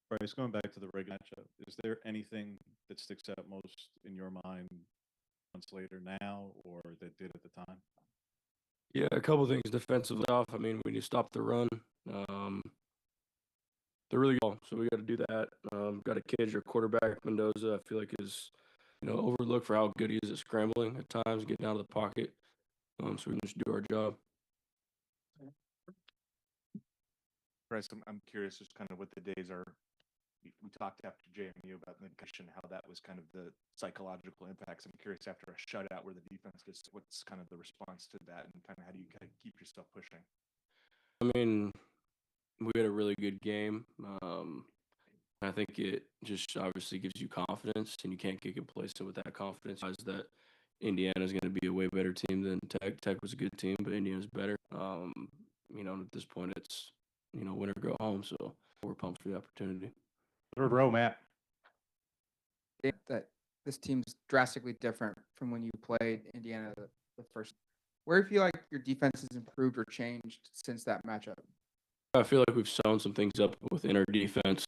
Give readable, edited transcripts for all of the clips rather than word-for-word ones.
Bryce, going back to the regular matchup, is there anything that sticks out most in your mind months later now or that did at the time? Yeah, a couple things defensively off. I mean, when you stop the run, um, they're really good. So we got to do that. Got to cage our quarterback Mendoza. I feel like is overlooked for how good he is at scrambling at times, getting out of the pocket. So we can just do our job. Bryce, I'm curious just kind of what the days are. We talked after JMU about the concussion, how that was kind of the psychological impacts. I'm curious after a shutout where the defense just what's kind of the response to that, and kind of how do you kind of keep yourself pushing? I mean, we had a really good game. I think it just obviously gives you confidence, and you can't get complacent with that confidence. Is that Indiana's going to be a way better team than Tech. Tech was a good team, but Indiana's better. At this point, it's win or go home. So we're pumped for the opportunity. Third row, Matt. That this team's drastically different from when you played Indiana the first. Where do you feel like your defense has improved or changed since that matchup? I feel like we've sewn some things up within our defense.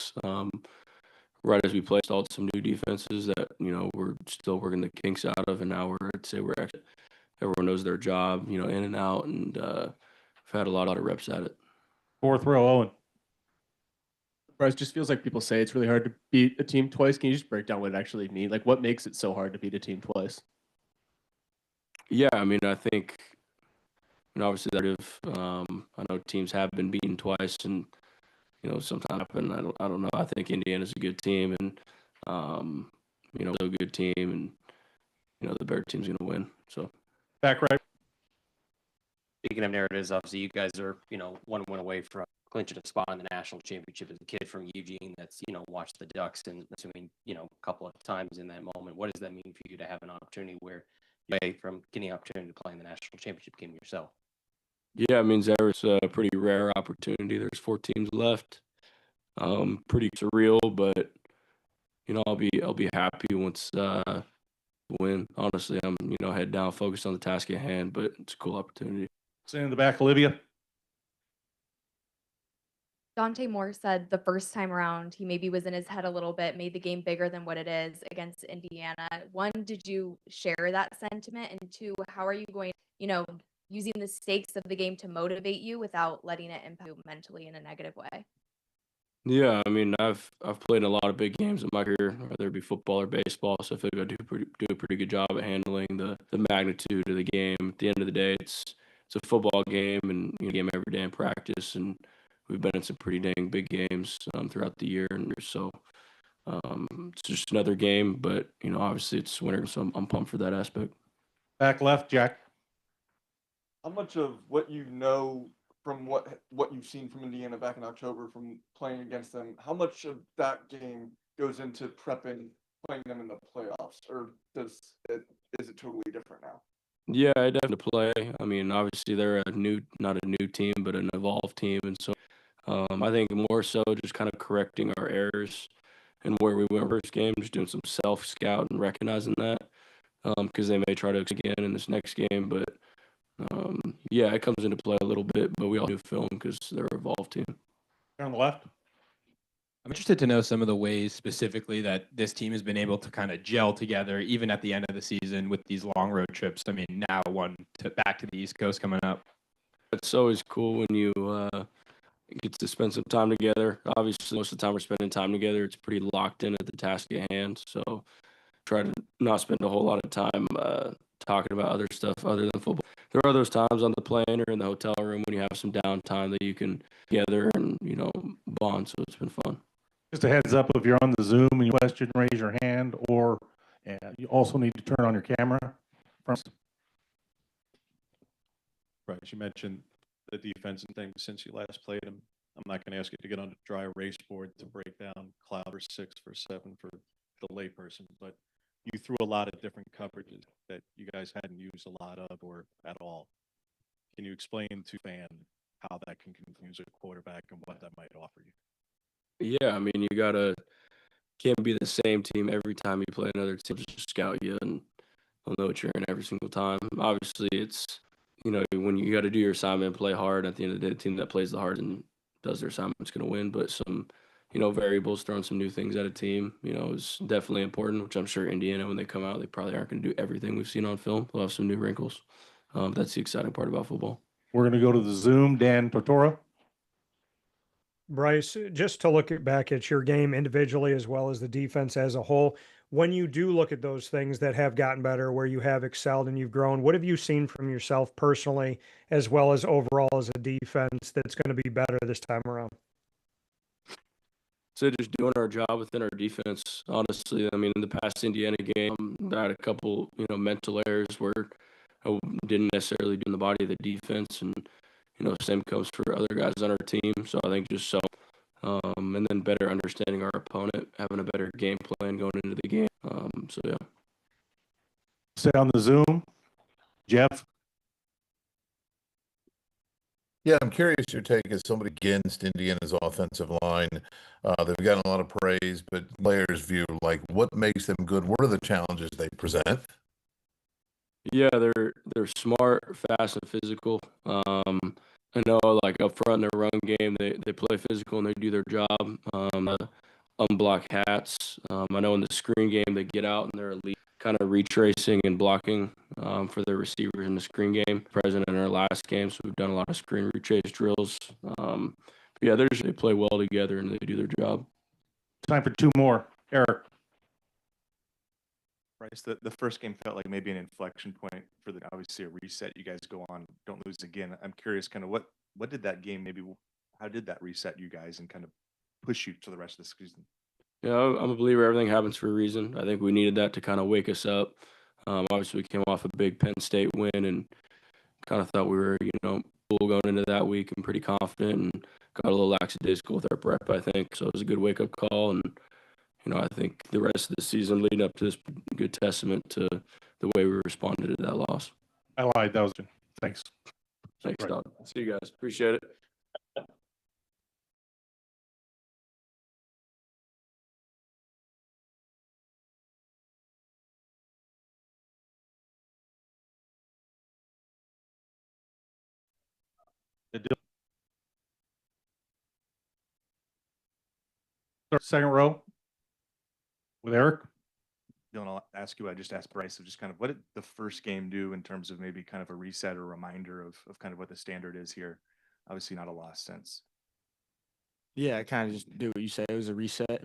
Right as we installed some new defenses that we're still working the kinks out of, and now I'd say we're actually everyone knows their job, in and out, and we've had a lot of reps at it. Fourth row, Owen. Bryce, just feels like people say it's really hard to beat a team twice. Can you just break down what it actually means? Like, what makes it so hard to beat a team twice? Yeah, I mean, I think, obviously, I know teams have been beaten twice, and sometimes happen. I don't know. I think Indiana's a good team, and a good team, and the better team's gonna win. So Back right. Speaking of narratives, obviously you guys are, one win away from clinching a spot in the national championship as a kid from Eugene that's, watched the Ducks and assuming, a couple of times in that moment. What does that mean for you to have an opportunity where you're away from getting an opportunity to play in the national championship game yourself? yeah, it means it's a pretty rare opportunity. There's 4 teams left. Pretty surreal, but I'll be happy once win. Honestly, I'm head down, focused on the task at hand, but it's a cool opportunity. Stand in the back, Olivia. Dante Moore said the first time around he maybe was in his head a little bit, made the game bigger than what it is against Indiana. One, did you share that sentiment? And two, how are you going, using the stakes of the game to motivate you without letting it impact you mentally in a negative way? Yeah, I mean, I've played a lot of big games in my career, whether it be football or baseball. So I feel like I do a pretty good job at handling the magnitude of the game. At the end of the day, it's a football game, and game every day in practice, and we've been in some pretty dang big games throughout the year, and so it's just another game. But obviously it's winter, so I'm pumped for that aspect. Back left, Jack. How much of what you know from what you've seen from Indiana back in October from playing against them, how much of that game goes into prepping playing them in the playoffs, or is it totally different now? Yeah, I definitely play. I mean, obviously they're not a new team, but an evolved team, and so I think more so just kind of correcting our errors and where we went first game, just doing some self scout and recognizing that because they may try to again in this next game, but yeah, it comes into play a little bit, but we all do film because they're an evolved team. On the left. I'm interested to know some of the ways specifically that this team has been able to kind of gel together, even at the end of the season with these long road trips. I mean, now back to the East Coast coming up. It's always cool when you get to spend some time together. Obviously, most of the time we're spending time together. It's pretty locked in at the task at hand. So try to not spend a whole lot of time talking about other stuff other than football. There are those times on the plane or in the hotel room when you have some downtime that you can together and bond. So it's been fun. Just a heads up, if you're on the Zoom and you question, raise your hand, or you also need to turn on your camera. Right. You mentioned the defense and things since you last played them. I'm not going to ask you to get on a dry erase board to break down cloud for 6 for 7 for the layperson, but you threw a lot of different coverages that you guys hadn't used a lot of or at all. Can you explain to fan how that can confuse a quarterback and what that might offer you? Yeah, I mean, can't be the same team every time you play another team. Just scout you, and they'll know what you're in every single time. Obviously, it's when you got to do your assignment, play hard. At the end of the day, the team that plays the hardest and does their assignment is going to win. But some variables, throwing some new things at a team, is definitely important, which I'm sure Indiana, when they come out, they probably aren't going to do everything we've seen on film. They'll have some new wrinkles. That's the exciting part about football. We're going to go to the Zoom. Dan Tortora. Bryce, just to look back at your game individually as well as the defense as a whole, when you do look at those things that have gotten better, where you have excelled and you've grown, what have you seen from yourself personally as well as overall as a defense that's going to be better this time around? So just doing our job within our defense, honestly. I mean, in the past Indiana game, I had a couple, mental errors where I didn't necessarily do in the body of the defense, and same goes for other guys on our team. So I think just and then better understanding our opponent, having a better game plan going into the game. So yeah. Stay on the Zoom. Jeff. Yeah, I'm curious your take as somebody against Indiana's offensive line. They've gotten a lot of praise, but players' view, like what makes them good? What are the challenges they present? Yeah, they're smart, fast, and physical. I know, like up front in their run game, they play physical and they do their job. The unblock hats. I know in the screen game they get out and they're elite, kind of retracing and blocking for their receivers in the screen game. Present in our last game, so we've done a lot of screen retrace drills. Yeah, they play well together and they do their job. Time for two more. Eric. Bryce, the first game felt like maybe an inflection point for obviously a reset. You guys go on, don't lose again. I'm curious, kind of what did that game how did that reset you guys and kind of push you to the rest of the season? Yeah, I'm a believer everything happens for a reason. I think we needed that to kind of wake us up. Obviously, we came off a big Penn State win and kind of thought we were, cool going into that week and pretty confident, and got a little lackadaisical with our prep, I think. So it was a good wake-up call, and I think the rest of the season leading up to this, good testament to the way we responded to that loss. I lied. That was good. Thanks. Thanks, Doc. See you guys. Appreciate it. Second row with Eric. Dylan, I'll ask you, I just asked Bryce, of just kind of what did the first game do in terms of maybe kind of a reset or reminder of kind of what the standard is here? Obviously not a loss since. Yeah, kind of just do what you say. It was a reset.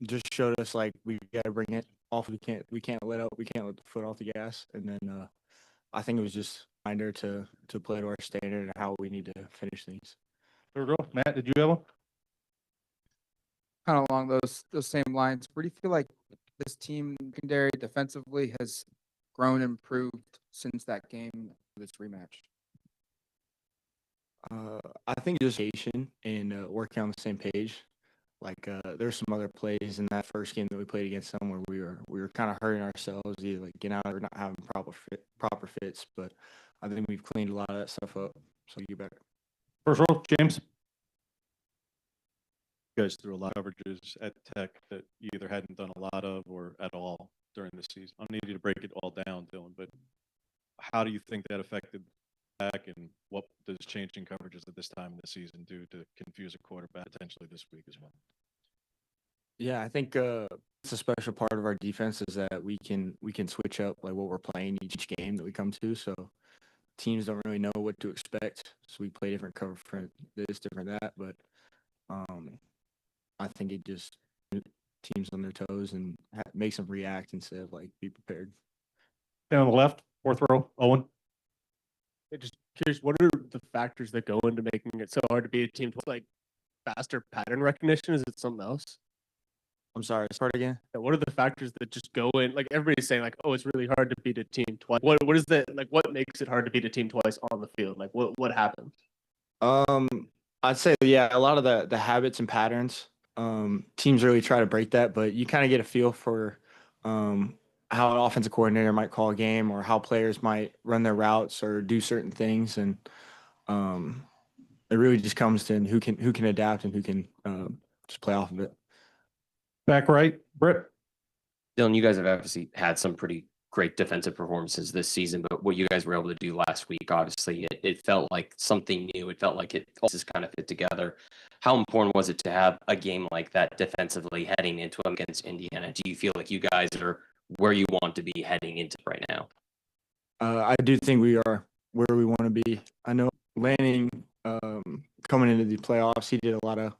Just showed us like we gotta bring it off. We can't let the foot off the gas. And then I think it was just a reminder to play to our standard and how we need to finish things. There we go. Matt, did you have one? Kind of along those same lines. Where do you feel like this team secondary defensively has grown and improved since that game, this rematch? I think just patient and working on the same page. Like there's some other plays in that first game that we played against them where we were kind of hurting ourselves, either like getting out or not having proper fits. But I think we've cleaned a lot of that stuff up, so you better. First row, James. You guys threw a lot of coverages at Tech that you either hadn't done a lot of or at all during the season. I don't need you to break it all down, Dylan, but how do you think that affected back, and what does changing coverages at this time in the season do to confuse a quarterback potentially this week as well? Yeah, I think it's a special part of our defense is that we can switch up like what we're playing each game that we come to. So teams don't really know what to expect. So we play different cover for this, different that. But I think it just teams on their toes and makes them react instead of like be prepared. And on the left, fourth row, Owen. Just curious, what are the factors that go into making it so hard to beat a team? Like faster pattern recognition? Is it something else? I'm sorry, start again. Yeah, what are the factors that just go in? Like everybody's saying, like, oh, it's really hard to beat a team twice. What is that? Like, what makes it hard to beat a team twice on the field? Like, what happens? I'd say a lot of the habits and patterns. Teams really try to break that, but you kind of get a feel for how an offensive coordinator might call a game or how players might run their routes or do certain things, and it really just comes to who can adapt and who can just play off of it. Back right, Britt. Dylan, you guys have obviously had some pretty great defensive performances this season, but what you guys were able to do last week, obviously, it felt like something new. It felt like it all just kind of fit together. How important was it to have a game like that defensively heading into against Indiana? Do you feel like you guys are where you want to be heading into right now? I do think we are where we want to be. I know Lanning, coming into the playoffs, he did a lot of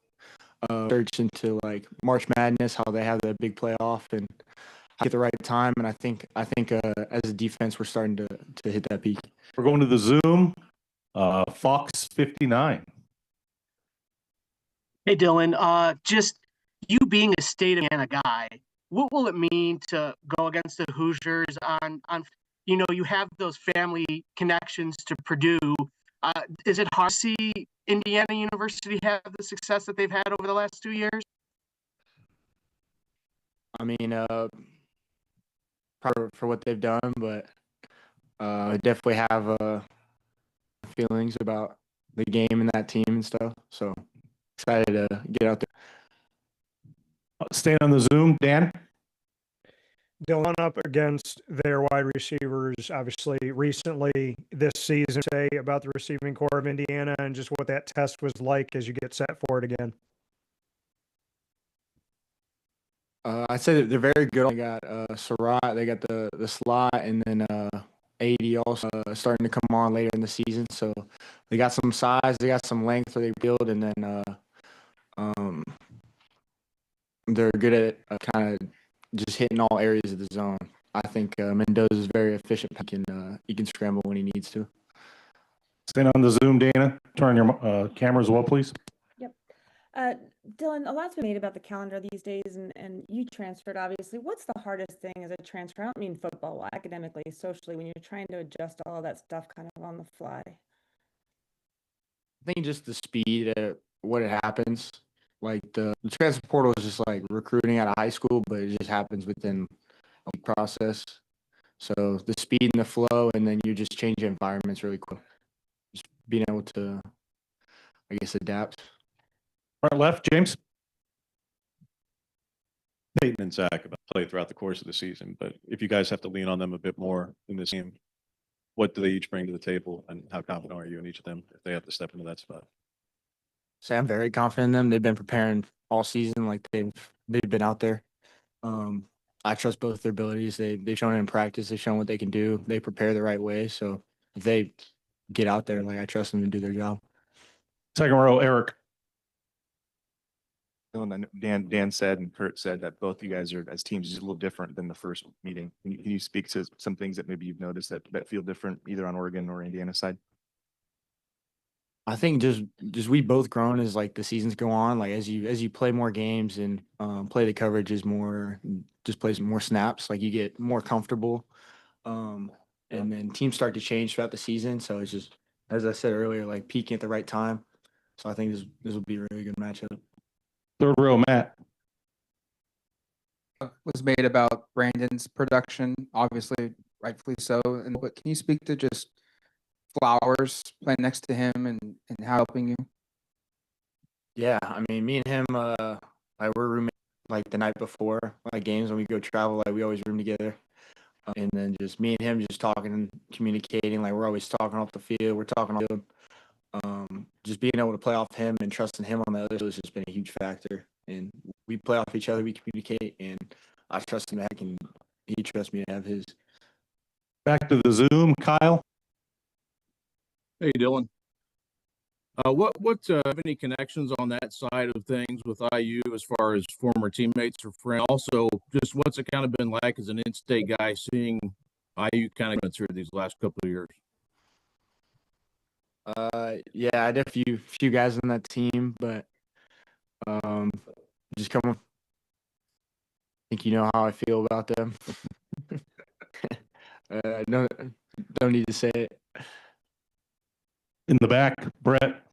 research into like March Madness, how they have the big playoff and at the right time. And I think as a defense, we're starting to hit that peak. We're going to the Zoom. Fox 59. Hey, Dylan, just you being a state of Indiana guy, what will it mean to go against the Hoosiers on, you have those family connections to Purdue. Is it hard to see Indiana University have the success that they've had over the last 2 years? I mean, proud for what they've done, but I definitely have feelings about the game and that team and stuff. So excited to get out there. Staying on the Zoom, Dan. Dylan, up against their wide receivers, obviously, recently this season, say about the receiving core of Indiana and just what that test was like as you get set for it again. I'd say that they're very good. They got Surratt, they got the slot, and then AD also starting to come on later in the season. So they got some size, they got some length that they build, and then they're good at kind of just hitting all areas of the zone. I think Mendoza is very efficient. He can scramble when he needs to. Staying on the Zoom, Dana. Turn your camera as well, please. Yep. Dylan, a lot's been made about the calendar these days, and you transferred, obviously. What's the hardest thing as a transfer? I don't mean football, academically, socially, when you're trying to adjust all that stuff kind of on the fly? I think just the speed at what it happens. Like the transfer portal is just like recruiting out of high school, but it just happens within a process. So the speed and the flow, and then you just change environments really quick. Just being able to, I guess, adapt. Right, left, James. Peyton and Zach about play throughout the course of the season, but if you guys have to lean on them a bit more in this game, what do they each bring to the table, and how confident are you in each of them if they have to step into that spot? So I'm very confident in them. They've been preparing all season, like they've been out there. I trust both their abilities. They've shown it in practice. They've shown what they can do. They prepare the right way. So if they get out there, like I trust them to do their job. Second row, Eric. Dan said and Kurt said that both you guys are as teams just a little different than the first meeting. Can you speak to some things that maybe you've noticed that feel different either on Oregon or Indiana side? I think just we both grown as like the seasons go on. Like as you play more games and play the coverage is more, just plays more snaps. Like you get more comfortable, and then teams start to change throughout the season. So it's just, as I said earlier, like peaking at the right time. So I think this will be a really good matchup. Third row, Matt. Was made about Brandon's production, obviously, rightfully so. But can you speak to just Flowers playing next to him and how helping you? Yeah, I mean, me and him, like we're roommates like the night before like games when we go travel, like we always room together. And then just me and him just talking and communicating, like we're always talking off the field. We're talking off the field. Just being able to play off him and trusting him on the other has just been a huge factor. And we play off each other, we communicate, and I trust him back, and he trusts me to have his. Back to the Zoom, Kyle. Hey, Dylan. What have any connections on that side of things with IU as far as former teammates or friends? Also, just what's it kind of been like as an in-state guy seeing IU kind of through these last couple of years? Yeah, I had a few guys on that team, but just come. I think you know how I feel about them. No, don't need to say it. In the back, Brett.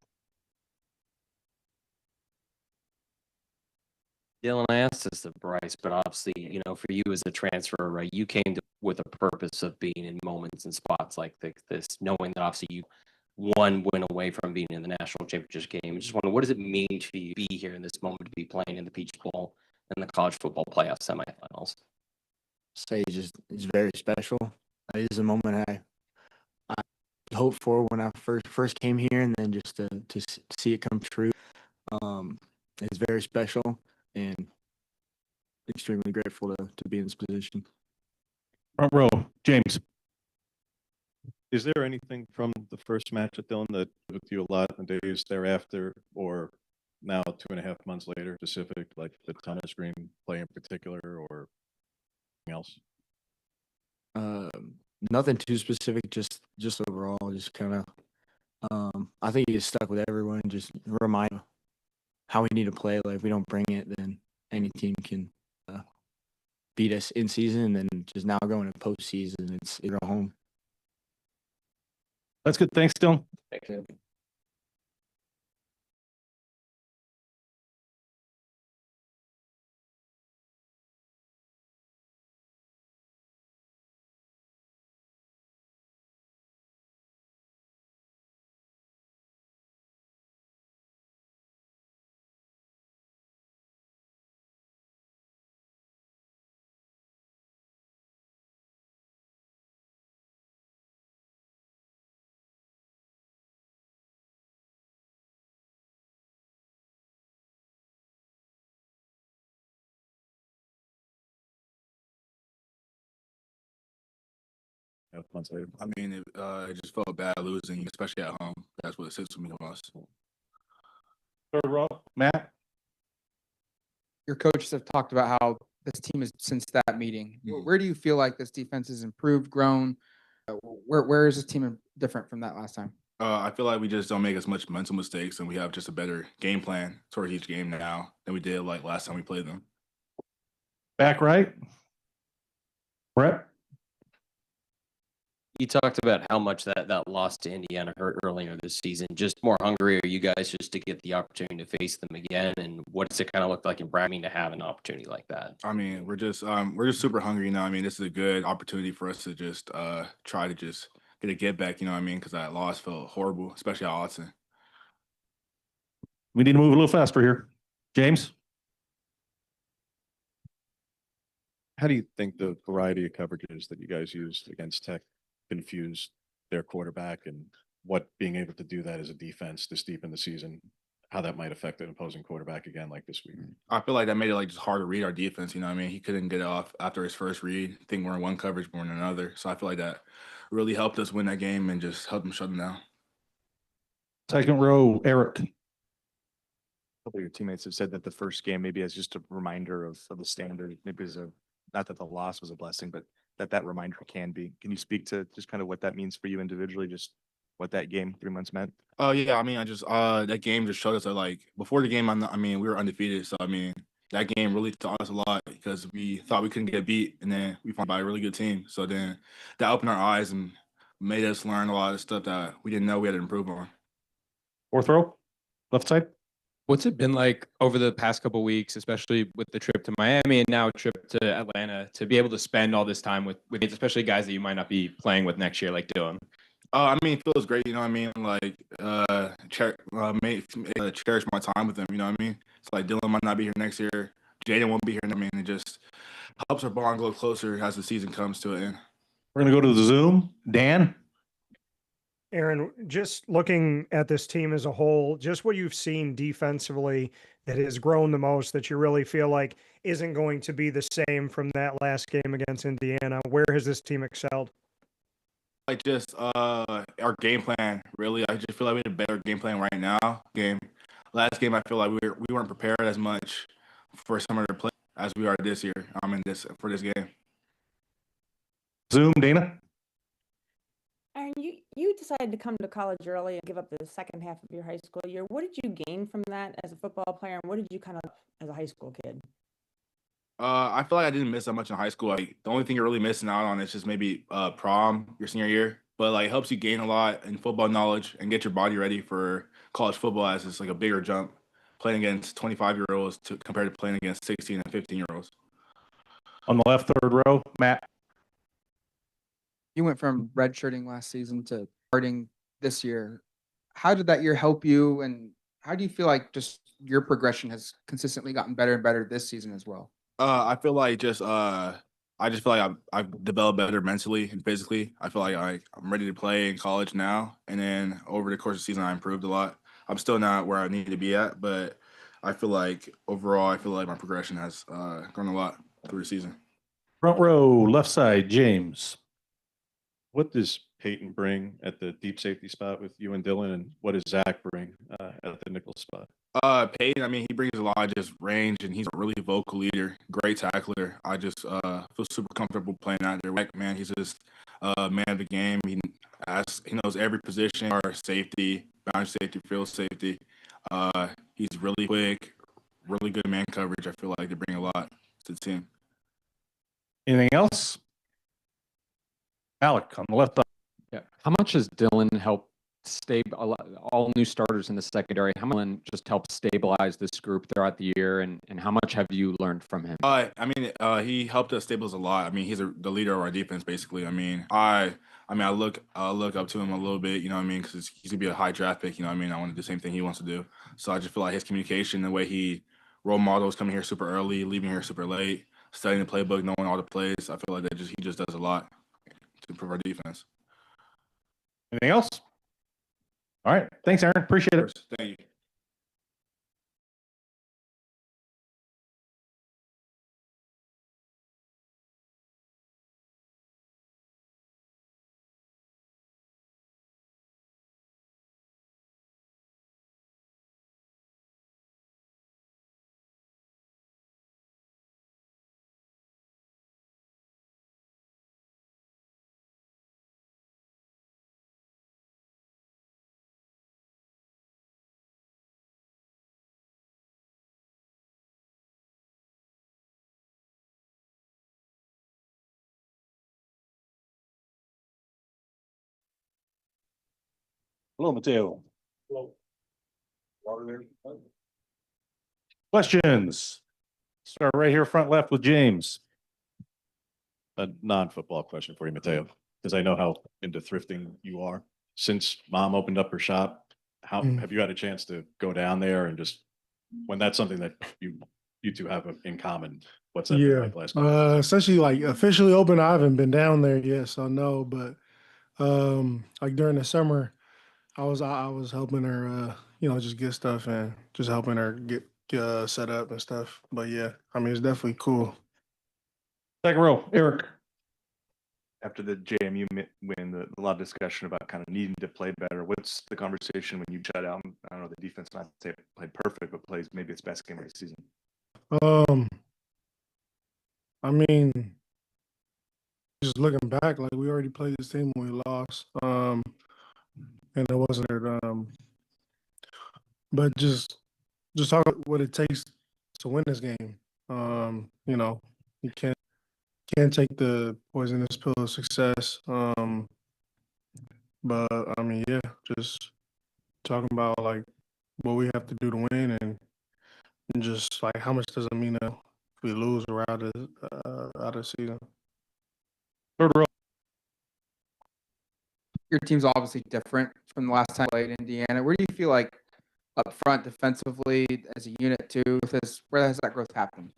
Dylan, I asked this of Bryce, but obviously, for you as a transfer, right, you came with a purpose of being in moments and spots like this, knowing that obviously you one win away from being in the national championship game. I just wonder, what does it mean to you to be here in this moment, to be playing in the Peach Bowl and the college football playoff semifinals? say it's very special. It is a moment I hoped for when I first came here, and then just to see it come true. It's very special and extremely grateful to be in this position. Front row, James. Is there anything from the first match at Dillon that with you a lot in the days thereafter, or now 2.5 months later, specific, like the Thomas Green play in particular, or anything else? Nothing too specific, just overall, just kind of. I think he is stuck with everyone. Just remind how we need to play. Like if we don't bring it, then any team can beat us in season. And then just now going to postseason, it's go home. That's good. Thanks, Dylan. Thanks. Months later. I mean, it just felt bad losing, especially at home. That's what it sits with me the most. Third row, Matt. Your coaches have talked about how this team is since that meeting. Where do you feel like this defense has improved, grown? Where is this team different from that last time? I feel like we just don't make as much mental mistakes, and we have just a better game plan towards each game now than we did like last time we played them. Back right. Brett. You talked about how much that loss to Indiana hurt earlier this season. Just more hungry are you guys just to get the opportunity to face them again? And what does it kind of look like in Bragging to have an opportunity like that? I mean, we're just super hungry now. I mean, this is a good opportunity for us to just try to just get a get back. You know what I mean? Because that loss felt horrible, especially at Autzen. We need to move a little faster here. James. How do you think the variety of coverages that you guys used against Tech confused their quarterback, and what being able to do that as a defense this deep in the season, how that might affect an opposing quarterback again like this week? I feel like that made it like just hard to read our defense. You know what I mean? He couldn't get it off after his first read. I think we're in one coverage more than another. So I feel like that really helped us win that game and just helped him shut him down. Second row, Eric. Couple of your teammates have said that the first game maybe as just a reminder of the standard, maybe as a, not that the loss was a blessing, but that reminder can be. Can you speak to just kind of what that means for you individually, just what that game 3 months meant? Oh yeah, I mean, I just that game just showed us that like before the game, I mean, we were undefeated. So I mean, that game really taught us a lot because we thought we couldn't get beat, and then we found by a really good team. So then that opened our eyes and made us learn a lot of stuff that we didn't know we had to improve on. Fourth row, left side. What's it been like over the past couple of weeks, especially with the trip to Miami and now a trip to Atlanta, to be able to spend all this time with especially guys that you might not be playing with next year, like Dillon? I mean, it feels great. You know what I mean? Like, cherish my time with them. You know what I mean? It's like Dylan might not be here next year. Jaden won't be here. I mean, it just helps our bond grow closer as the season comes to an end. We're going to go to the Zoom. Dan. Aaron, just looking at this team as a whole, just what you've seen defensively that has grown the most, that you really feel like isn't going to be the same from that last game against Indiana. Where has this team excelled? Like just our game plan, really. I just feel like we had a better game plan right now. Last game, I feel like we weren't prepared as much for some of their play as we are this year. For this game. Zoom, Dana. Aaron, you decided to come to college early and give up the second half of your high school year. What did you gain from that as a football player, and what did you kind of as a high school kid? I feel like I didn't miss that much in high school. Like the only thing you're really missing out on is just maybe prom your senior year. But like it helps you gain a lot in football knowledge and get your body ready for college football, as it's like a bigger jump playing against 25-year-olds compared to playing against 16 and 15-year-olds. On the left, third row, Matt. You went from redshirting last season to starting this year. How did that year help you, and how do you feel like just your progression has consistently gotten better and better this season as well? I feel like just I just feel like I've developed better mentally and physically. I feel like I'm ready to play in college now. And then over the course of the season, I improved a lot. I'm still not where I need to be at, but I feel like overall, I feel like my progression has grown a lot through the season. Front row, left side, James. What does Peyton bring at the deep safety spot with you and Dillon, and what does Zach bring at the nickel spot? Peyton, I mean, he brings a lot of just range, and he's a really vocal leader, great tackler. I just feel super comfortable playing out there. Like, man, he's just man of the game. He knows every position, or safety, boundary safety, field safety. He's really quick, really good man coverage. I feel like they bring a lot to the team. Anything else? Alec on the left side. Yeah. How much has Dillon helped all new starters in the secondary? How much just helped stabilize this group throughout the year, and how much have you learned from him? I mean, he helped us stabilize a lot. I mean, he's the leader of our defense, basically. I look up to him a little bit, you know what I mean, because he's gonna be a high draft pick, you know what I mean. I want to do the same thing he wants to do. So I just feel like his communication, the way he role models coming here super early, leaving here super late, studying the playbook, knowing all the plays. I feel like he just does a lot to improve our defense. Anything else? All right. Thanks, Aaron. Appreciate it. Thank you. Hello, Mateo. Hello. Questions? Start right here, front left with James. A non-football question for you, Mateo, because I know how into thrifting you are. Since mom opened up her shop, how have you had a chance to go down there and just when that's something that you two have in common? What's that been like last couple? Essentially like officially open, I haven't been down there yet, so no, but like during the summer, I was helping her just get stuff and just helping her get set up and stuff. But yeah, I mean it's definitely cool. Second row, Eric. After the JMU win, a lot of discussion about kind of needing to play better. What's the conversation when you shut out? I don't know, the defense, not say it played perfect, but plays maybe its best game of the season. I mean, just looking back, like we already played this team when we lost. And it wasn't but just talk about what it takes to win this game. You can't take the poisonous pill of success. But I mean, yeah, just talking about like what we have to do to win and just like how much does it mean if we lose or out of the season. Third row. Your team's obviously different from the last time you played Indiana. Where do you feel like up front defensively as a unit too? Where has that growth happened?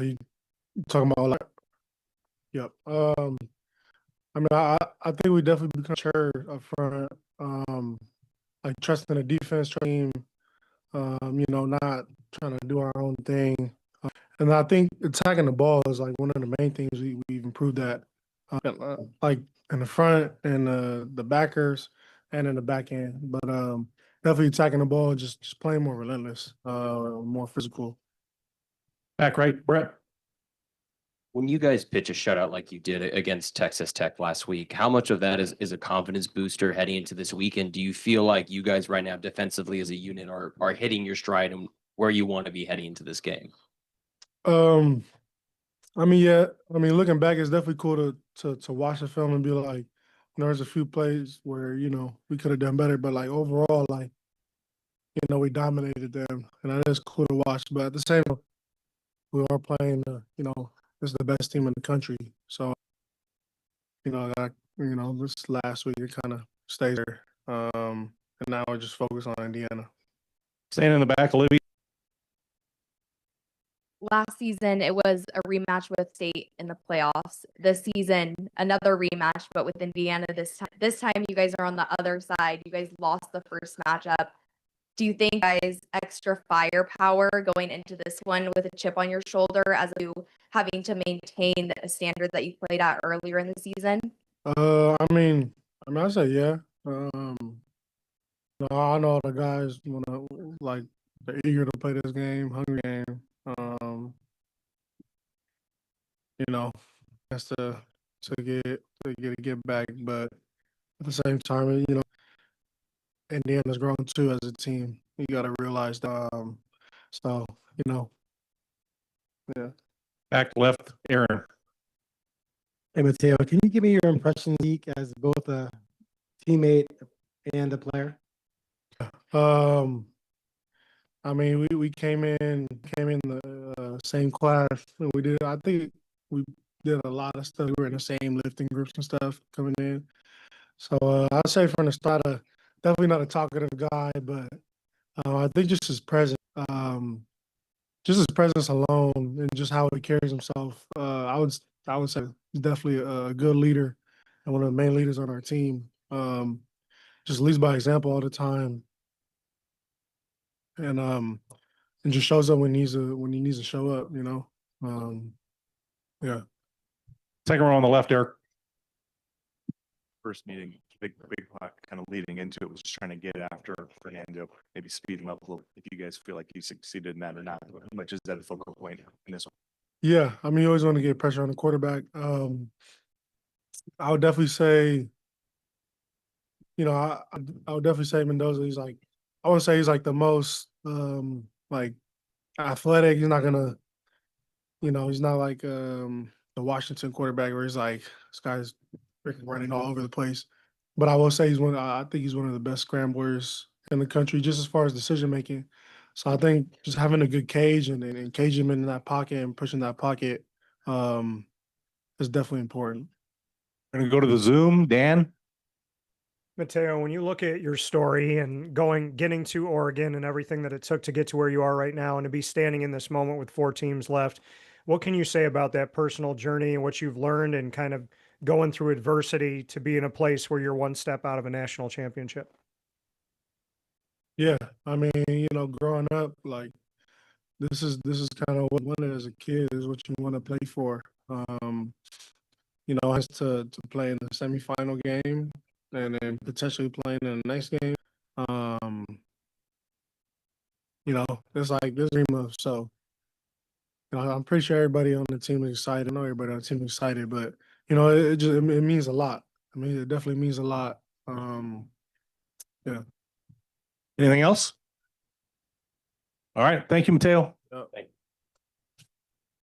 You talking about like, yep. I mean, I think we definitely become mature up front. Like trusting the defense team. Not trying to do our own thing. And I think attacking the ball is like one of the main things we've improved at. Like in the front and the backers and in the back end. But definitely attacking the ball, just playing more relentless, more physical. Back right, Brett. When you guys pitch a shutout like you did against Texas Tech last week, how much of that is a confidence booster heading into this weekend? Do you feel like you guys right now defensively as a unit are hitting your stride and where you want to be heading into this game? I mean, yeah. I mean, looking back, it's definitely cool to watch the film and be like, there's a few plays where we could have done better, but like overall, like we dominated them, and that is cool to watch. But at the same time, we are playing, this is the best team in the country. So, this last week it kind of stayed there, and now we're just focused on Indiana. Staying in the back, Olivia. last season it was a rematch with State in the playoffs. This season, another rematch, but with Indiana this time. This time, you guys are on the other side. You guys lost the first matchup. Do you think guys extra firepower going into this one with a chip on your shoulder as you having to maintain a standard that you played at earlier in the season? I say yeah. No, I know the guys wanna like they're eager to play this game, hungry game. You know, that's to get back, but at the same time, Indiana's grown too as a team. You got to realize that. So you know, yeah. Back left, Aaron. Hey, Mateo, can you give me your impression, Zeke, as both a teammate and a player? We came in the same class, and we did. I think we did a lot of stuff. We were in the same lifting groups and stuff coming in. So I'd say from the start, definitely not a talkative guy, but I think just his presence alone, and just how he carries himself. I would say he's definitely a good leader and one of the main leaders on our team. Just leads by example all the time, and just shows up when he needs to show up. Yeah. Second row on the left, Eric. First meeting, big kind of leading into it was just trying to get after Fernando, maybe speed him up a little. If you guys feel like you succeeded in that or not, how much is that a focal point in this one? Yeah, you always want to get pressure on the quarterback. I would definitely say, I would definitely say Mendoza. I wouldn't say he's like the most like athletic. He's not like the Washington quarterback where he's like this guy's freaking running all over the place. But I will say I think he's one of the best scramblers in the country, just as far as decision making. So I think just having a good cage and cage him in that pocket and pushing that pocket is definitely important. We're gonna go to the Zoom, Dan. Mateo, when you look at your story and getting to Oregon and everything that it took to get to where you are right now and to be standing in this moment with 4 teams left, what can you say about that personal journey and what you've learned and kind of going through adversity to be in a place where you're one step out of a national championship? Yeah, growing up, like this is kind of what you wanted as a kid, is what you want to play for. Has to play in the semifinal game and then potentially playing in the next game. It's like this dream of I'm pretty sure everybody on the team is excited. I know everybody on the team is excited, but it means a lot. It definitely means a lot. Yeah. Anything else? All right. Thank you, Mateo. Yep.